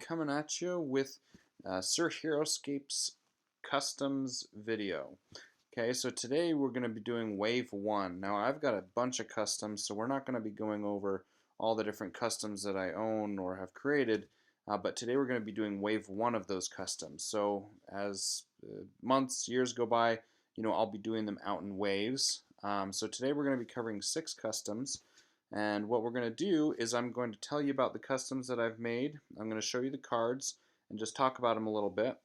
coming at you with Sir Heroscape's customs video. Okay, so today we're going to be doing wave 1. Now I've got a bunch of customs, so we're not going to be going over all the different customs that I own or have created, but today we're going to be doing wave 1 of those customs. So as months, years go by, I'll be doing them out in waves. So today we're going to be covering 6 customs. And what we're going to do is I'm going to tell you about the customs that I've made. I'm going to show you the cards and just talk about them a little bit.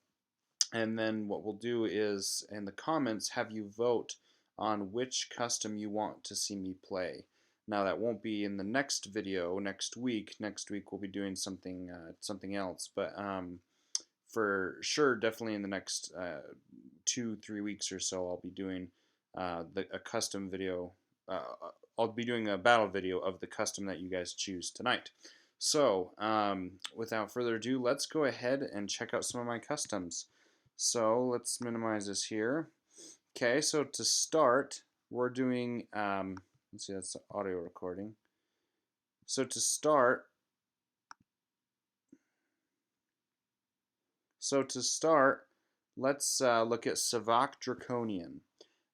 And then what we'll do is in the comments have you vote on which custom you want to see me play. Now that won't be in the next video next week. Next week we'll be doing something else. But for sure, definitely in the next 2-3 weeks or so, I'll be doing a custom video. I'll be doing a battle video of the custom that you guys choose tonight. So, without further ado, let's go ahead and check out some of my customs. So, let's minimize this here. Okay, so to start, we're doing, let's see, that's the audio recording. So to start, let's look at Sivak Drakonian.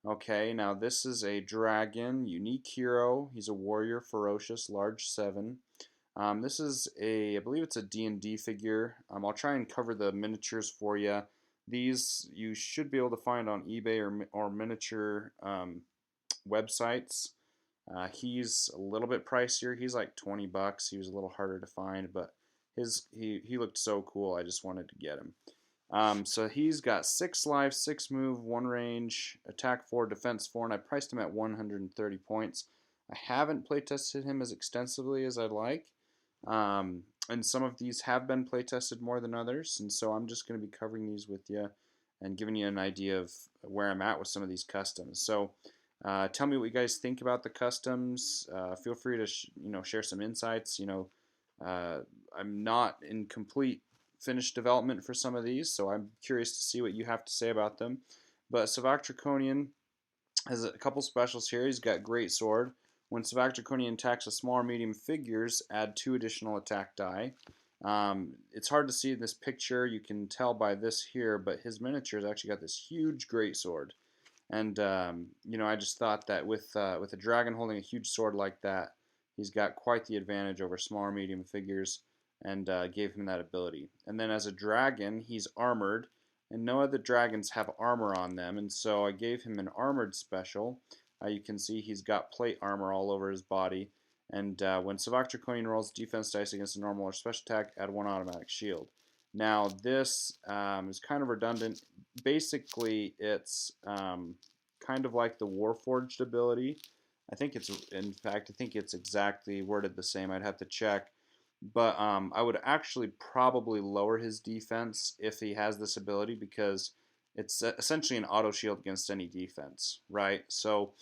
Okay, now this is a dragon, unique hero. He's a warrior, ferocious, large 7. This is I believe it's a D&D figure. I'll try and cover the miniatures for you. These you should be able to find on eBay or miniature websites. He's a little bit pricier. He's like 20 bucks. He was a little harder to find, but he looked so cool. I just wanted to get him. So he's got 6 life, 6 move, 1 range, attack 4, defense 4, and I priced him at 130 points. I haven't playtested him as extensively as I'd like, and some of these have been playtested more than others, and so I'm just going to be covering these with you and giving you an idea of where I'm at with some of these customs. So tell me what you guys think about the customs. Feel free to share some insights. I'm not in complete finished development for some of these, so I'm curious to see what you have to say about them. But Sivak Drakonian has a couple specials here. He's got Great Sword. When Sivak Drakonian attacks a small or medium figures, add 2 additional attack die. It's hard to see in this picture. You can tell by this here, but his miniature has actually got this huge Great Sword. And I just thought that with a dragon holding a huge sword like that, he's got quite the advantage over small or medium figures, and gave him that ability. And then as a dragon, he's armored, and no other dragons have armor on them, and so I gave him an armored special. You can see he's got plate armor all over his body, and when Sivak Drakonian rolls defense dice against a normal or special attack, add 1 automatic shield. Now this is kind of redundant. Basically, it's kind of like the Warforged ability. In fact, I think it's exactly worded the same. I'd have to check. But I would actually probably lower his defense if he has this ability, because it's essentially an auto shield against any defense, right? So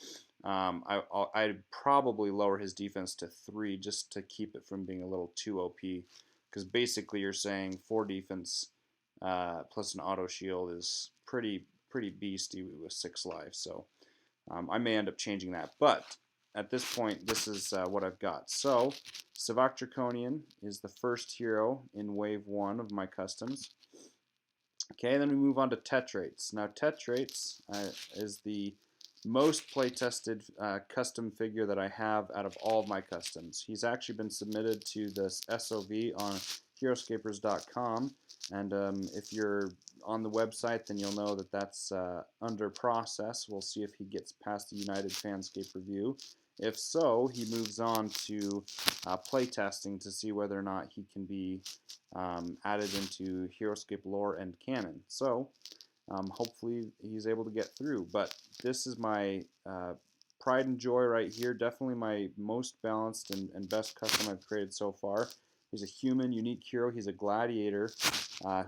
I'd probably lower his defense to 3 just to keep it from being a little too OP, because basically you're saying 4 defense plus an auto shield is pretty beastie with 6 life. So I may end up changing that, but at this point, this is what I've got. So, Sivak Drakonian is the first hero in wave 1 of my customs. Okay, then we move on to Tetrates. Now, Tetrates is the most playtested custom figure that I have out of all of my customs. He's actually been submitted to this SOV on Heroscapers.com, and if you're on the website, then you'll know that that's under process. We'll see if he gets past the United Fanscape review. If so, he moves on to playtesting to see whether or not he can be added into Heroscape lore and canon. So, hopefully he's able to get through. But this is my pride and joy right here. Definitely my most balanced and best custom I've created so far. He's a human, unique hero. He's a gladiator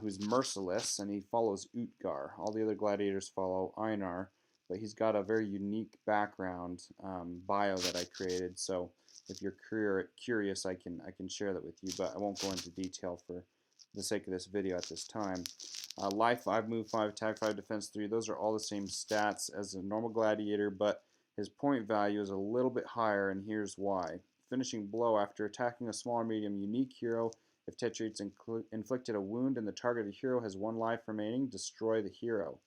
who's merciless, and he follows Utgar. All the other gladiators follow Einar, but he's got a very unique background bio that I created. So if you're curious, I can share that with you, but I won't go into detail for the sake of this video at this time. Life 5, move 5, attack 5, defense 3. Those are all the same stats as a normal gladiator, but his point value is a little bit higher, and here's why. Finishing blow after attacking a small or medium unique hero If Tetrates inflicted a wound and the targeted hero has 1 life remaining, destroy the hero.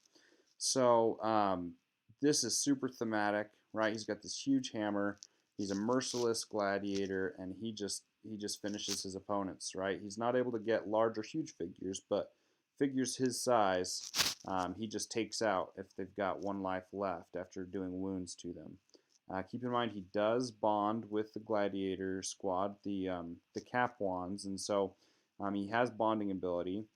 So this is super thematic, right? He's got this huge hammer. He's a merciless gladiator, and he just finishes his opponents, right? He's not able to get large or huge figures, but figures his size, he just takes out if they've got 1 life left after doing wounds to them. Keep in mind he does bond with the gladiator squad, the cap wands, and so he has bonding ability.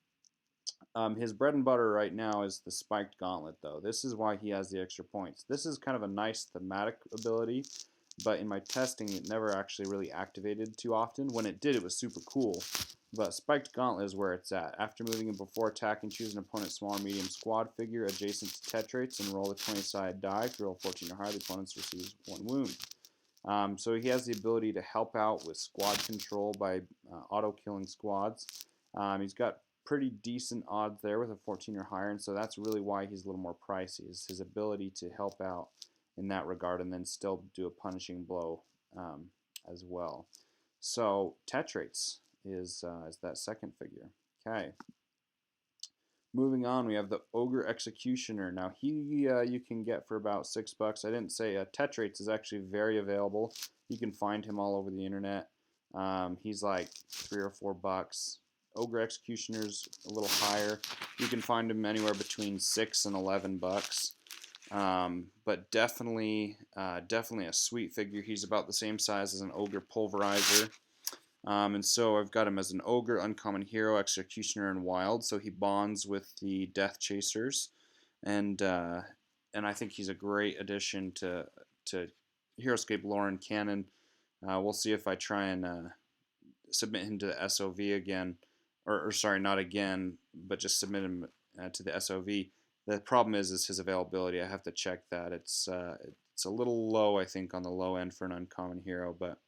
His bread and butter right now is the spiked gauntlet, though. This is why he has the extra points. This is kind of a nice thematic ability, but in my testing, it never actually really activated too often. When it did, it was super cool. But spiked gauntlet is where it's at. After moving and before attacking, choose an opponent's small or medium squad figure adjacent to Tetrates and roll a 20-sided die. If you roll 14 or higher, the opponent receives 1 wound. So he has the ability to help out with squad control by auto-killing squads. He's got pretty decent odds there with a 14 or higher, and so that's really why he's a little more pricey, is his ability to help out in that regard and then still do a punishing blow as well. So Tetrates is that second figure. Okay. Moving on, we have the Ogre Executioner. Now he you can get for about $6. I didn't say Tetrates is actually very available. You can find him all over the internet. He's like $3 or $4. Ogre Executioner's a little higher. You can find him anywhere between $6 and $11. But definitely a sweet figure. He's about the same size as an Ogre Pulverizer. And so I've got him as an Ogre, Uncommon Hero, Executioner, and Wild. So he bonds with the Death Chasers, and I think he's a great addition to Heroscape lore and canon. We'll see if I try and submit him to the SOV again, or sorry, not again, but just submit him to the SOV. The problem is his availability. I have to check that. It's a little low, I think, on the low end for an uncommon hero. But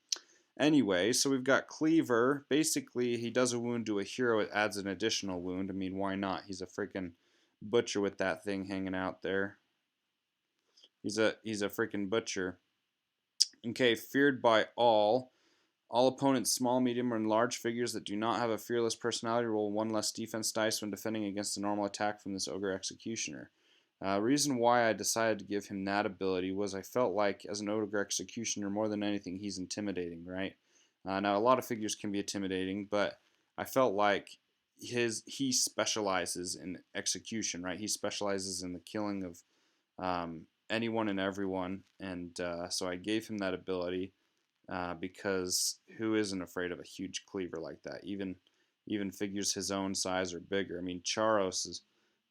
anyway, so we've got Cleaver. Basically, he does a wound to a hero. It adds an additional wound. I mean, why not? He's a freaking butcher with that thing hanging out there. He's a freaking butcher. Okay, feared by all. All opponents, small, medium, and large figures that do not have a fearless personality roll 1 less defense dice when defending against a normal attack from this Ogre Executioner. Reason why I decided to give him that ability was I felt like, as an Ogre Executioner, more than anything, he's intimidating, right? Now, a lot of figures can be intimidating, but I felt like he specializes in execution, right? He specializes in the killing of anyone and everyone, and so I gave him that ability. Because who isn't afraid of a huge cleaver like that? Even figures his own size or bigger. I mean, Charos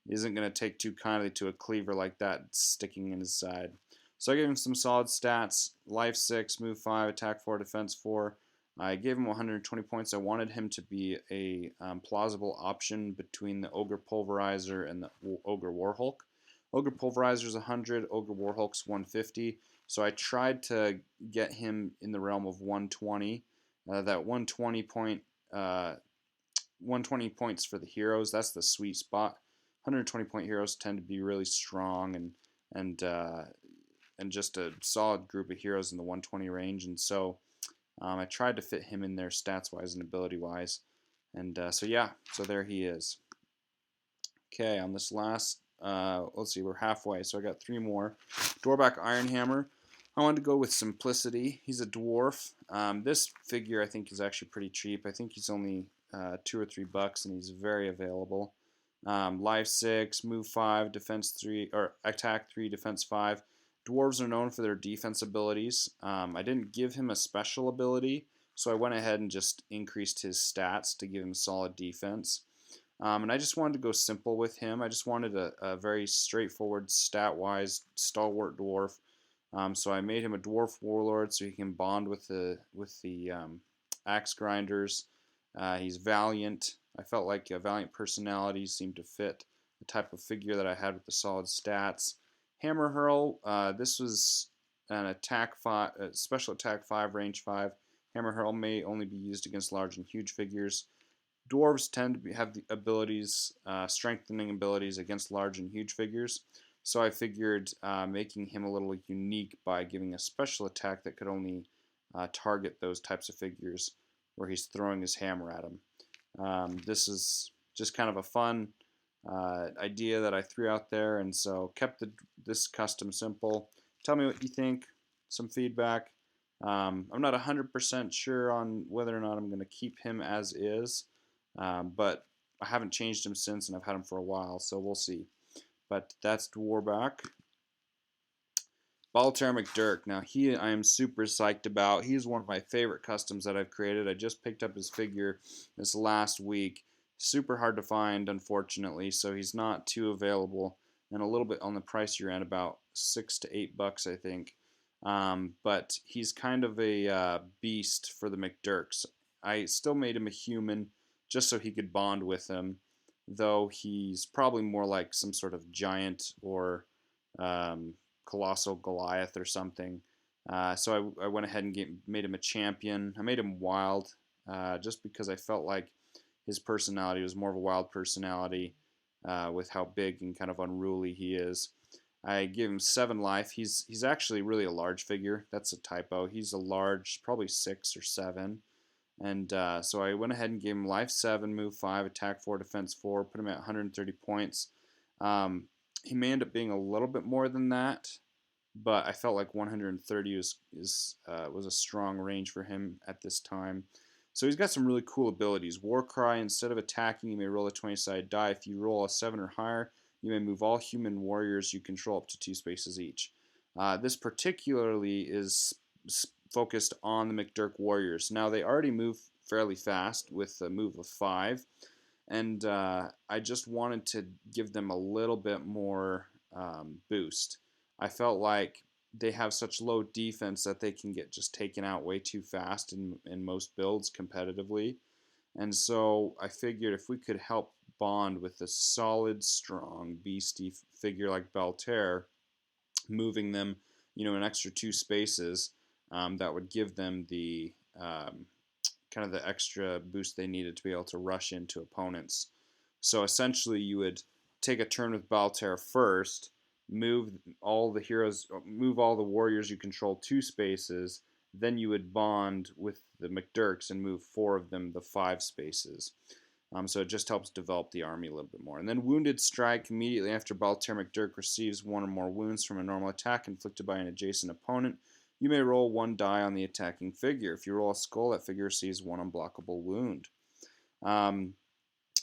isn't going to take too kindly to a cleaver like that sticking in his side. So I gave him some solid stats: life 6, move 5, attack 4, defense 4. I gave him 120 points. I wanted him to be a plausible option between the Ogre Pulverizer and the Ogre Warhulk. Ogre Pulverizer is 100, Ogre Warhulk's 150. So I tried to get him in the realm of 120. That 120 points for the heroes. That's the sweet spot. 120 point heroes tend to be really strong and just a solid group of heroes in the 120 range. And so I tried to fit him in there stats wise and ability wise. And so yeah, so there he is. Okay, on this last. Let's see, we're halfway, so I got 3 more. Dworbak Ironhammer. I wanted to go with simplicity. He's a dwarf. This figure I think is actually pretty cheap. I think he's only $2 or $3, and he's very available. Life 6, move 5, defense 3, or attack 3, defense 5. Dwarves are known for their defense abilities. I didn't give him a special ability, so I went ahead and just increased his stats to give him solid defense. And I just wanted to go simple with him. I just wanted a very straightforward, stat-wise, stalwart dwarf. So I made him a dwarf warlord so he can bond with the axe grinders. He's valiant. I felt like valiant personalities seemed to fit the type of figure that I had with the solid stats. Hammer hurl. This was an attack 5, special attack 5, range 5. Hammer hurl may only be used against large and huge figures. Dwarves tend to have the abilities, strengthening abilities against large and huge figures. So I figured making him a little unique by giving a special attack that could only target those types of figures where he's throwing his hammer at them. This is just kind of a fun idea that I threw out there, and so kept this custom simple. Tell me what you think, some feedback. I'm not 100% sure on whether or not I'm going to keep him as is, but I haven't changed him since, and I've had him for a while, so we'll see. But that's Dworbak. Bhaltair MacDirk. Now, I am super psyched about. He's one of my favorite customs that I've created. I just picked up his figure this last week. Super hard to find, unfortunately, so he's not too available, and a little bit on the pricier end, about $6 to $8, I think. But he's kind of a beast for the MacDirks. I still made him a human just so he could bond with him, though he's probably more like some sort of giant or colossal Goliath or something. So I went ahead and made him a champion. I made him wild just because I felt like his personality was more of a wild personality with how big and kind of unruly he is. I give him 7 life. He's actually really a large figure. That's a typo. He's a large, probably 6 or 7. And so I went ahead and gave him life 7, move 5, attack 4, defense 4, put him at 130 points. He may end up being a little bit more than that, but I felt like 130 was a strong range for him at this time. So he's got some really cool abilities. Warcry, instead of attacking, you may roll a 20-sided die. If you roll a 7 or higher, you may move all human warriors you control up to 2 spaces each. This particularly is focused on the MacDirk warriors. Now, they already move fairly fast with a move of 5, and I just wanted to give them a little bit more boost. I felt like they have such low defense that they can get just taken out way too fast in most builds competitively. And so I figured if we could help bond with a solid, strong, beastie figure like Bhaltair, moving them, an extra 2 spaces, that would give them the kind of the extra boost they needed to be able to rush into opponents. So essentially, you would take a turn with Bhaltair first, move all the warriors you control 2 spaces, then you would bond with the MacDirks and move 4 of them the 5 spaces. So it just helps develop the army a little bit more. And then Wounded Strike, immediately after Bhaltair MacDirk receives 1 or more wounds from a normal attack inflicted by an adjacent opponent, you may roll 1 die on the attacking figure. If you roll a skull, that figure receives 1 unblockable wound.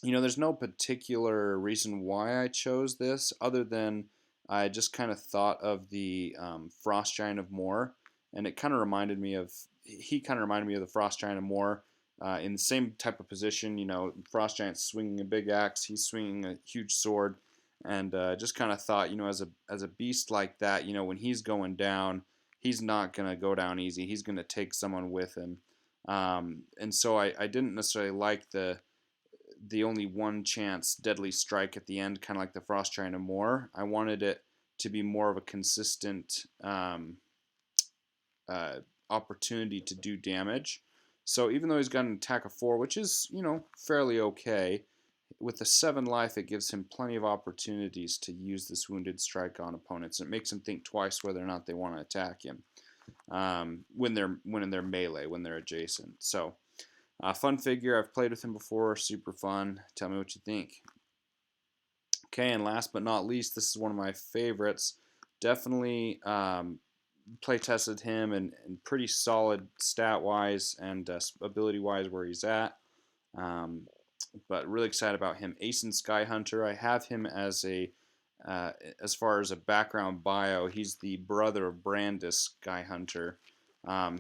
There's no particular reason why I chose this, other than I just kind of thought of the Frost Giant of Moor, and he kind of reminded me of the Frost Giant of Moor in the same type of position. Frost Giant's swinging a big axe, he's swinging a huge sword, and just kind of thought, as a beast like that, when he's going down, he's not going to go down easy. He's going to take someone with him. And so I didn't necessarily like the only 1 chance deadly strike at the end, kind of like the Frost Giant of Moor. I wanted it to be more of a consistent opportunity to do damage. So even though he's got an attack of 4, which is, fairly okay, with the 7 life, it gives him plenty of opportunities to use this Wounded Strike on opponents. It makes them think twice whether or not they want to attack him when they're melee, when they're adjacent. So, fun figure. I've played with him before. Super fun. Tell me what you think. Okay, and last but not least, this is one of my favorites. Definitely play tested him and pretty solid stat-wise and ability-wise where he's at. But really excited about him. Aeson Skyhunter. I have him as as far as a background bio, he's the brother of Brandis Skyhunter.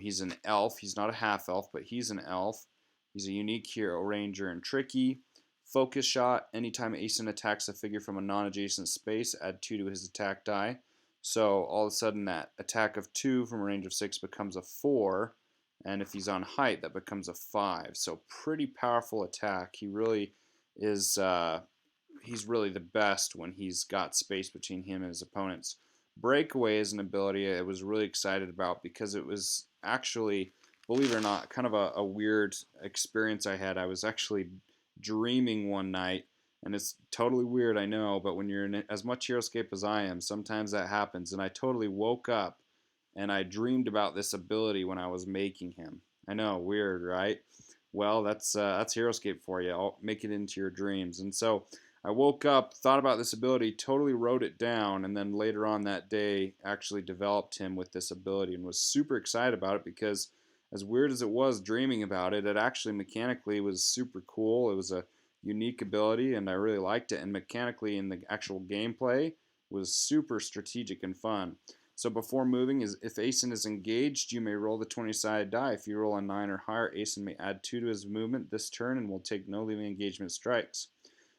He's an elf. He's not a half-elf, but he's an elf. He's a unique hero, ranger, and tricky. Focus shot. Anytime Aysen attacks a figure from a non-adjacent space, add 2 to his attack die. So all of a sudden that attack of 2 from a range of 6 becomes a 4. And if he's on height, that becomes a 5. So pretty powerful attack. He really is, he's really the best when he's got space between him and his opponents. Breakaway is an ability I was really excited about because it was actually, believe it or not, kind of a weird experience I had. I was actually dreaming one night, and it's totally weird, I know, but when you're in as much Heroscape as I am, sometimes that happens, and I totally woke up and I dreamed about this ability when I was making him. I know, weird, right? Well, that's Heroscape for you. I'll make it into your dreams. And so I woke up, thought about this ability, totally wrote it down, and then later on that day actually developed him with this ability and was super excited about it because as weird as it was dreaming about it, it actually mechanically was super cool. It was a unique ability and I really liked it. And mechanically in the actual gameplay was super strategic and fun. So before moving, if Aysen is engaged, you may roll the 20-sided die. If you roll a 9 or higher, Aysen may add 2 to his movement this turn and will take no leaving engagement strikes.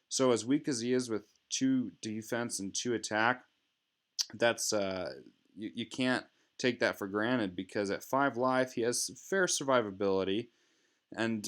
So as weak as he is with 2 defense and 2 attack, that's you can't take that for granted because at 5 life he has fair survivability, and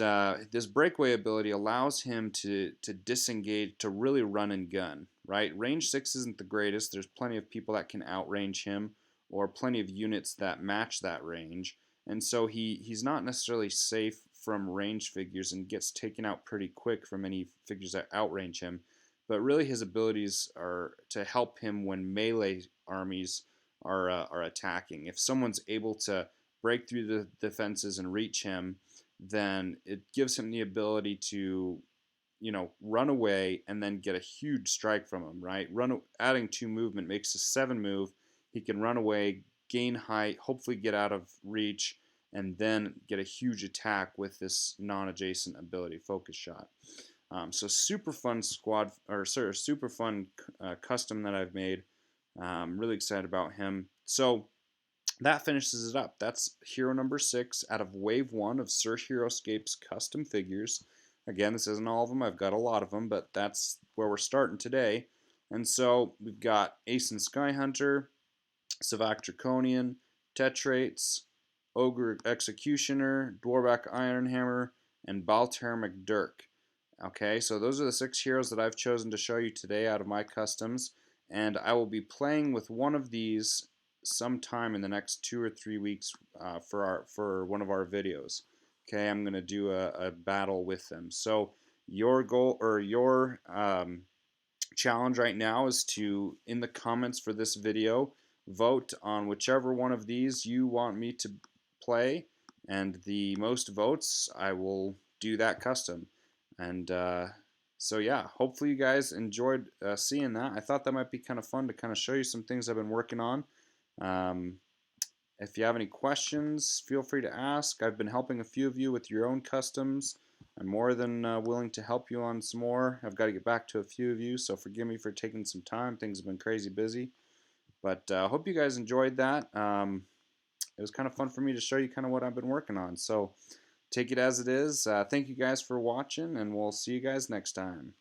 this breakaway ability allows him to disengage, to really run and gun. Right, range 6 isn't the greatest. There's plenty of people that can outrange him, or plenty of units that match that range, and so he's not necessarily safe from range figures and gets taken out pretty quick from any figures that outrange him. But really, his abilities are to help him when melee armies are attacking. If someone's able to break through the defenses and reach him, then it gives him the ability to, run away and then get a huge strike from him, right? Adding 2 movement makes a 7 move. He can run away, gain height, hopefully get out of reach, and then get a huge attack with this non-adjacent ability, Focus Shot. So super fun squad, or sorry, super fun custom that I've made. I'm really excited about him. So that finishes it up. That's hero number 6 out of wave 1 of Sir Heroscape's custom figures. Again, this isn't all of them. I've got a lot of them, but that's where we're starting today. And so we've got Aeson Skyhunter, Sivak Drakonian, Tetrates, Ogre Executioner, Dworbak Ironhammer, and Bhaltair MacDirk. Okay, so those are the 6 heroes that I've chosen to show you today out of my customs, and I will be playing with one of these sometime in the next 2 or 3 weeks for one of our videos. Okay, I'm going to do a battle with them. So your goal, or your challenge right now, is to, in the comments for this video, vote on whichever one of these you want me to play, and the most votes, I will do that custom. And so yeah, hopefully you guys enjoyed seeing that. I thought that might be kind of fun to kind of show you some things I've been working on. If you have any questions, feel free to ask. I've been helping a few of you with your own customs. I'm more than willing to help you on some more. I've got to get back to a few of you, so forgive me for taking some time. Things have been crazy busy. But I hope you guys enjoyed that. It was kind of fun for me to show you kind of what I've been working on. So take it as it is. Thank you guys for watching, and we'll see you guys next time.